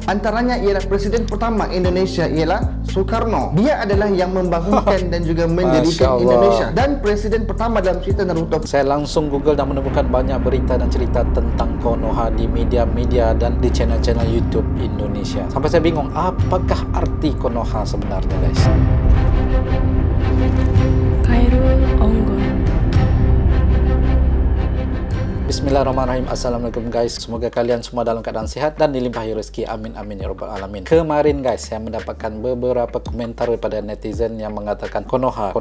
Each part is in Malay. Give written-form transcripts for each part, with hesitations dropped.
Antaranya ialah Presiden pertama Indonesia ialah Soekarno. Dia adalah yang membangunkan dan juga mendirikan Indonesia, dan Presiden pertama dalam cerita Naruto. Saya langsung Google dan menemukan banyak berita dan cerita tentang Konoha di media-media dan di channel-channel YouTube Indonesia. Sampai saya bingung, apakah arti Konoha sebenarnya, guys? Khairul Onggon. Bismillahirrahmanirrahim. Assalamualaikum guys. Semoga kalian semua dalam keadaan sehat dan dilimpahi rezeki. Amin amin ya rabbal alamin. Kemarin guys, saya mendapatkan beberapa komentar daripada netizen yang mengatakan Konoha.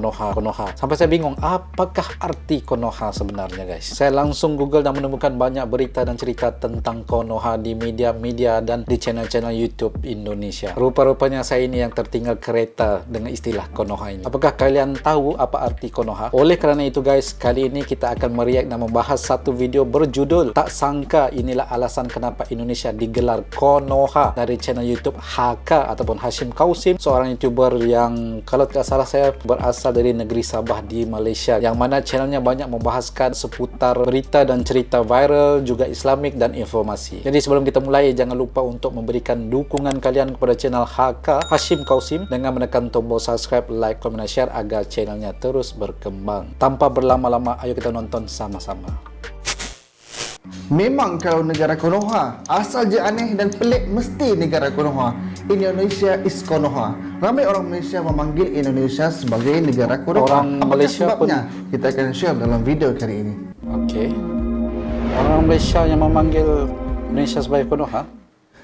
Sampai saya bingung, apakah arti Konoha sebenarnya, guys? Saya langsung Google dan menemukan banyak berita dan cerita tentang Konoha di media-media dan di channel-channel YouTube Indonesia. Rupa-rupanya saya ini yang tertinggal kereta dengan istilah Konoha ini. Apakah kalian tahu apa arti Konoha? Oleh kerana itu guys, kali ini kita akan mereact dan membahas satu video berjudul "Tak Sangka Inilah Alasan Kenapa Indonesia Digelar Konoha" dari channel YouTube HK ataupun Hashim Kausim, seorang YouTuber yang kalau tidak salah saya berasal dari negeri Sabah di Malaysia, yang mana channelnya banyak membahaskan seputar berita dan cerita viral, juga Islamik dan informasi. Jadi sebelum kita mulai, jangan lupa untuk memberikan dukungan kalian kepada channel HK Hashim Kausim dengan menekan tombol subscribe, like, komen, dan share agar channelnya terus berkembang. Tanpa berlama-lama, ayo kita nonton sama-sama. Memang kalau negara Konoha, asal je aneh dan pelik mesti negara Konoha. Indonesia is Konoha. Ramai orang Malaysia memanggil Indonesia sebagai negara Konoha. Orang Apakah Malaysia sebabnya? Kita akan share dalam video kali ini. Okey. Orang Malaysia yang memanggil Indonesia sebagai Konoha.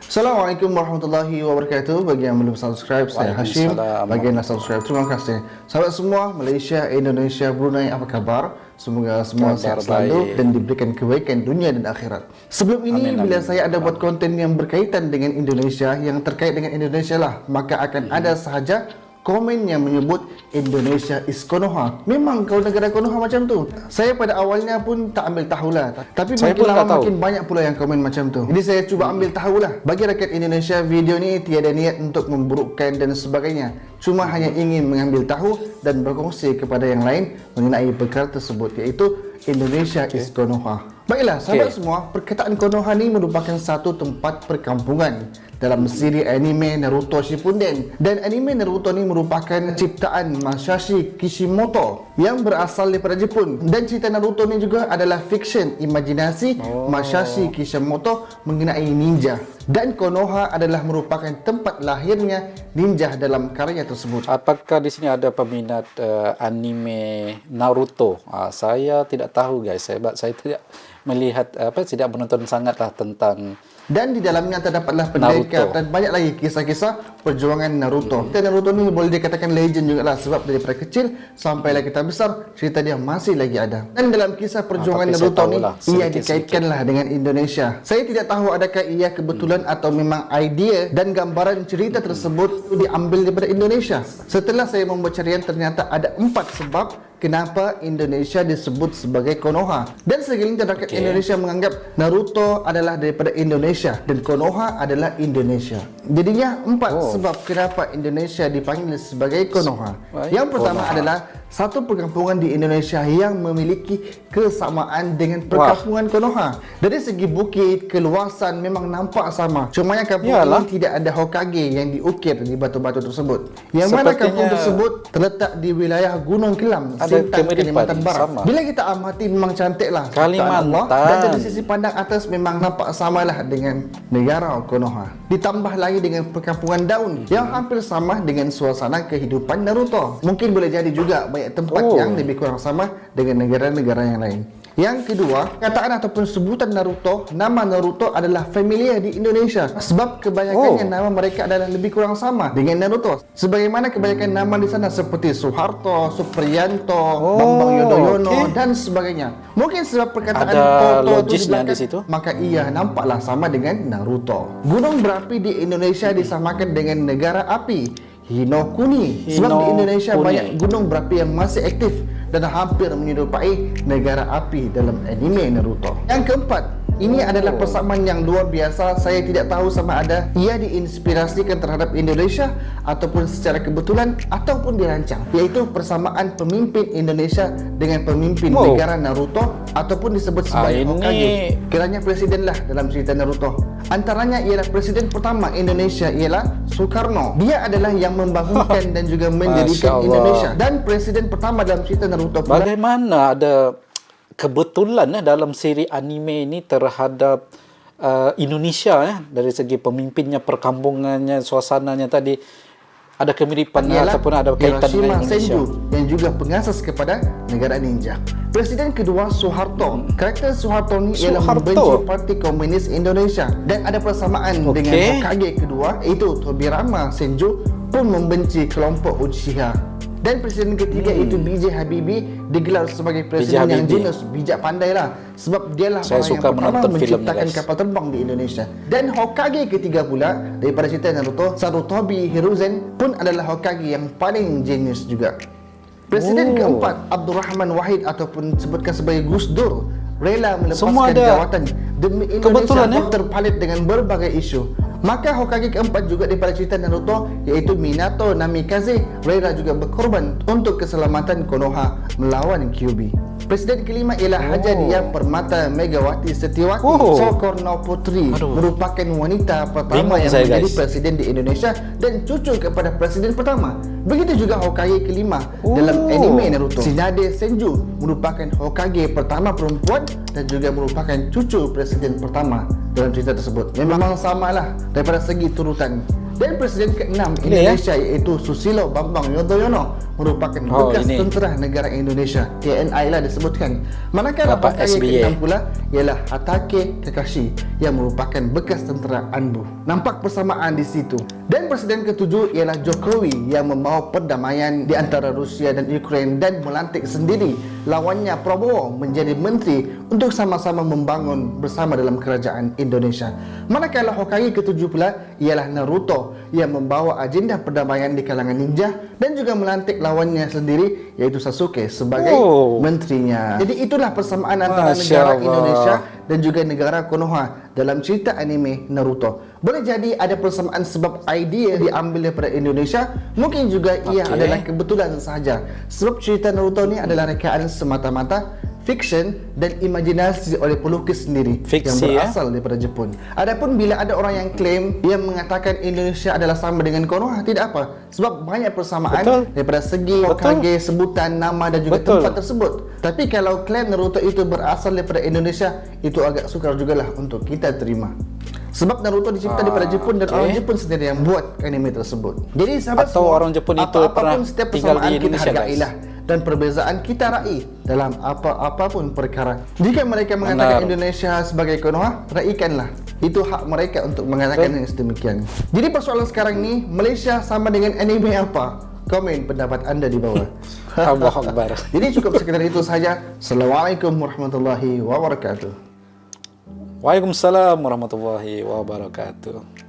Assalamualaikum warahmatullahi wabarakatuh. Bagi yang belum subscribe, saya Hashim. Bagi yang dah subscribe, terima kasih. Sahabat semua, Malaysia, Indonesia, Brunei, apa kabar? Semoga semua sehat selalu dan diberikan kebaikan dunia dan akhirat. Sebelum ini, bila saya ada buat konten yang berkaitan dengan Indonesia, yang terkait dengan Indonesia lah, maka akan ada sahaja komen yang menyebut Indonesia is Konoha. Memang kalau negara Konoha macam tu. Saya pada awalnya pun tak ambil tahulah. Tapi makin lama makin banyak pula yang komen macam tu. Jadi saya cuba ambil tahulah. Bagi rakyat Indonesia, video ni tiada niat untuk memburukkan dan sebagainya. Cuma hanya ingin mengambil tahu dan berkongsi kepada yang lain mengenai perkara tersebut, iaitu Indonesia is Konoha. Baiklah sahabat semua, perkataan Konoha ni merupakan satu tempat perkampungan dalam siri anime Naruto Shippuden. Dan anime Naruto ni merupakan ciptaan Masashi Kishimoto yang berasal daripada Jepun. Dan cerita Naruto ni juga adalah fiksyen imajinasi Masashi Kishimoto mengenai ninja. Dan Konoha adalah merupakan tempat lahirnya ninja dalam karya tersebut. Apakah di sini ada peminat anime Naruto? Saya tidak tahu guys, sebab saya tidak melihat tidak menonton sangatlah tentang. Dan di dalamnya terdapatlah pendekar dan banyak lagi kisah-kisah perjuangan Naruto. Dan Naruto ni boleh dikatakan legend juga lah, sebab daripada kecil sampailah kita besar, cerita dia masih lagi ada. Dan dalam kisah perjuangan Naruto ni, ia dikaitkanlah dengan Indonesia. Saya tidak tahu adakah ia kebetulan atau memang idea dan gambaran cerita tersebut diambil daripada Indonesia. Setelah saya membuat carian, ternyata ada 4 sebab kenapa Indonesia disebut sebagai Konoha. Dan segelintir rakyat Indonesia menganggap Naruto adalah daripada Indonesia dan Konoha adalah Indonesia. Jadinya 4 sebab kenapa Indonesia dipanggil sebagai Konoha. Yang pertama adalah satu perkampungan di Indonesia yang memiliki kesamaan dengan perkampungan Konoha. Dari segi bukit, keluasan memang nampak sama. Cuma yang kampung ini tidak ada Hokage yang diukir di batu-batu tersebut. Yang mana kampung tersebut terletak di wilayah Gunung Kelam, Sintang, Kalimantan Barat. Bila kita amati memang cantiklah Kalimantan Allah, dan dari sisi pandang atas memang nampak samalah dengan negara Konoha. Ditambah lagi dengan perkampungan daun yang hampir sama dengan suasana kehidupan Naruto. Mungkin boleh jadi juga banyak tempat yang lebih kurang sama dengan negara-negara yang lain. Yang kedua, kataan ataupun sebutan Naruto, nama Naruto adalah familiar di Indonesia sebab kebanyakannya nama mereka adalah lebih kurang sama dengan Naruto. Sebagaimana kebanyakan nama di sana seperti Soeharto, Supriyanto, Bambang Yudhoyono dan sebagainya. Mungkin sebab perkataan Toto itu di belakang, maka ia nampaklah sama dengan Naruto. Gunung berapi di Indonesia disamakan dengan negara api, Hinokuni. Sebab di Indonesia banyak gunung berapi yang masih aktif dan hampir menyerupai negara api dalam anime Naruto. Yang keempat, Ini adalah persamaan yang luar biasa. Saya tidak tahu sama ada ia diinspirasikan terhadap Indonesia ataupun secara kebetulan ataupun dirancang, iaitu persamaan pemimpin Indonesia dengan pemimpin negara Naruto ataupun disebut sebagai Hokage. Kiranya presiden lah dalam cerita Naruto. Antaranya ialah presiden pertama Indonesia ialah Soekarno. Dia adalah yang membangunkan dan juga mendirikan Indonesia. Dan presiden pertama dalam cerita Naruto pula. Bagaimana ada kebetulan dalam siri anime ini terhadap Indonesia dari segi pemimpinnya, perkampungannya, suasananya tadi ada kemiripan ataupun ada kaitan dengan Indonesia. Senju yang juga pengasas kepada negara ninja. Presiden kedua Soeharto. Karakter Soeharto ni ialah membenci Parti Komunis Indonesia dan ada persamaan dengan Hokage kedua iaitu Tobirama Senju pun membenci kelompok Uchiha. Dan presiden ketiga itu B.J. Habibie digelar sebagai presiden yang jenius, bijak pandai lah, sebab dialah orang yang pertama menciptakan kapal terbang di Indonesia. Dan Hokage ketiga pula daripada cerita Naruto, Sarutobi Hiruzen pun adalah Hokage yang paling jenius juga. Presiden keempat Abdurrahman Wahid ataupun sebutkan sebagai Gus Dur rela melepaskan jawatan demi Indonesia yang terpalit dengan berbagai isu. Maka Hokage keempat juga daripada cerita Naruto iaitu Minato Namikaze rela juga berkorban untuk keselamatan Konoha melawan Kyuubi. Presiden kelima ialah Hajadiah Permata Megawati Setiawati Soekarno Putri, merupakan wanita pertama yang menjadi presiden di Indonesia dan cucu kepada presiden pertama. Begitu juga Hokage kelima dalam anime Naruto. Tsunade Senju merupakan Hokage pertama perempuan dan juga merupakan cucu presiden pertama dalam cerita tersebut. Memang samalah daripada segi turutan. Dan presiden ke-6 Indonesia iaitu Susilo Bambang Yudhoyono merupakan bekas tentera negara Indonesia, TNI lah disebutkan. Manakala Hokage ke-6 pula ialah Hatake Kakashi yang merupakan bekas tentera ANBU. Nampak persamaan di situ. Dan presiden ke-7 ialah Jokowi yang membawa perdamaian di antara Rusia dan Ukraine dan melantik sendiri lawannya Prabowo menjadi menteri untuk sama-sama membangun bersama dalam kerajaan Indonesia. Manakala Hokage ke-7 pula ialah Naruto yang membawa agenda perdamaian di kalangan ninja dan juga melantik lawannya sendiri iaitu Sasuke sebagai menterinya. Jadi itulah persamaan antara negara Indonesia dan juga negara Konoha dalam cerita anime Naruto. Boleh jadi ada persamaan sebab idea diambil daripada Indonesia, mungkin juga ia adalah kebetulan sahaja. Sebab cerita Naruto ni adalah rekaan semata-mata fiction dan imajinasi oleh pelukis sendiri yang berasal daripada Jepun. Adapun bila ada orang yang klaim yang mengatakan Indonesia adalah sama dengan Konoha, tidak apa, sebab banyak persamaan daripada segi Hokage, sebutan nama dan juga tempat tersebut. Tapi kalau klaim Naruto itu berasal daripada Indonesia, itu agak sukar jugalah untuk kita terima. Sebab Naruto dicipta daripada Jepun dan orang Jepun sendiri yang buat anime tersebut. Jadi sahabat semua, orang Jepun itu pernah setiap tinggal persamaan di kita Indonesia, hargailah dan perbezaan kita raih dalam apa-apapun perkara. Jika mereka mengatakan Indonesia sebagai Konoha, raikanlah. Itu hak mereka untuk mengatakan yang sedemikian. Jadi persoalan sekarang ni, Malaysia sama dengan anime apa? Komen pendapat anda di bawah. Allahu Akbar. Jadi cukup sekedar itu saja. Assalamualaikum warahmatullahi wabarakatuh. Waalaikumsalam warahmatullahi wabarakatuh.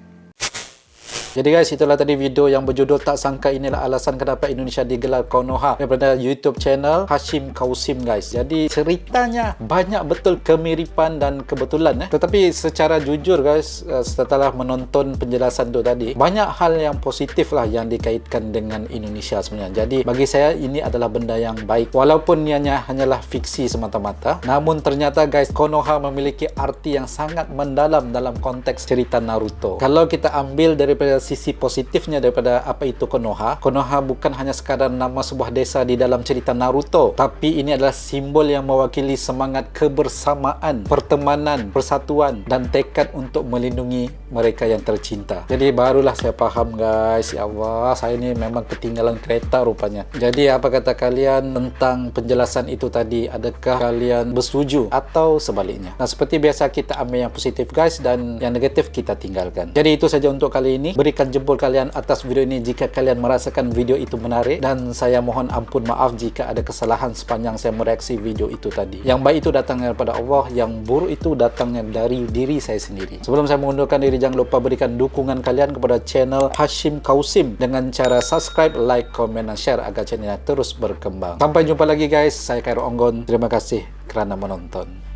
Jadi guys, itulah tadi video yang berjudul Tak Sangka Inilah Alasan Kenapa Indonesia Digelar Konoha daripada YouTube channel Hashim Kausim guys. Jadi ceritanya banyak betul kemiripan dan kebetulan Tetapi secara jujur guys, setelah menonton penjelasan tu tadi, banyak hal yang positif lah yang dikaitkan dengan Indonesia sebenarnya. Jadi bagi saya ini adalah benda yang baik. Walaupun ianya hanyalah fiksi semata-mata, namun ternyata guys, Konoha memiliki arti yang sangat mendalam dalam konteks cerita Naruto. Kalau kita ambil daripada sisi positifnya daripada apa itu Konoha, Konoha bukan hanya sekadar nama sebuah desa di dalam cerita Naruto, tapi ini adalah simbol yang mewakili semangat kebersamaan, pertemanan, persatuan dan tekad untuk melindungi mereka yang tercinta. Jadi barulah saya faham guys, ya Allah, saya ini memang ketinggalan kereta rupanya. Jadi apa kata kalian tentang penjelasan itu tadi? Adakah kalian bersetuju atau sebaliknya? Nah, seperti biasa kita ambil yang positif guys dan yang negatif kita tinggalkan. Jadi itu saja untuk kali ini. Berikan jempol kalian atas video ini jika kalian merasakan video itu menarik, dan saya mohon ampun maaf jika ada kesalahan sepanjang saya mereaksi video itu tadi. Yang baik itu datangnya daripada Allah, yang buruk itu datangnya dari diri saya sendiri. Sebelum saya mengundurkan diri, jangan lupa berikan dukungan kalian kepada channel Hashim Kausim dengan cara subscribe, like, komen dan share agar channelnya terus berkembang. Sampai jumpa lagi guys, saya Khairul Onggon. Terima kasih kerana menonton.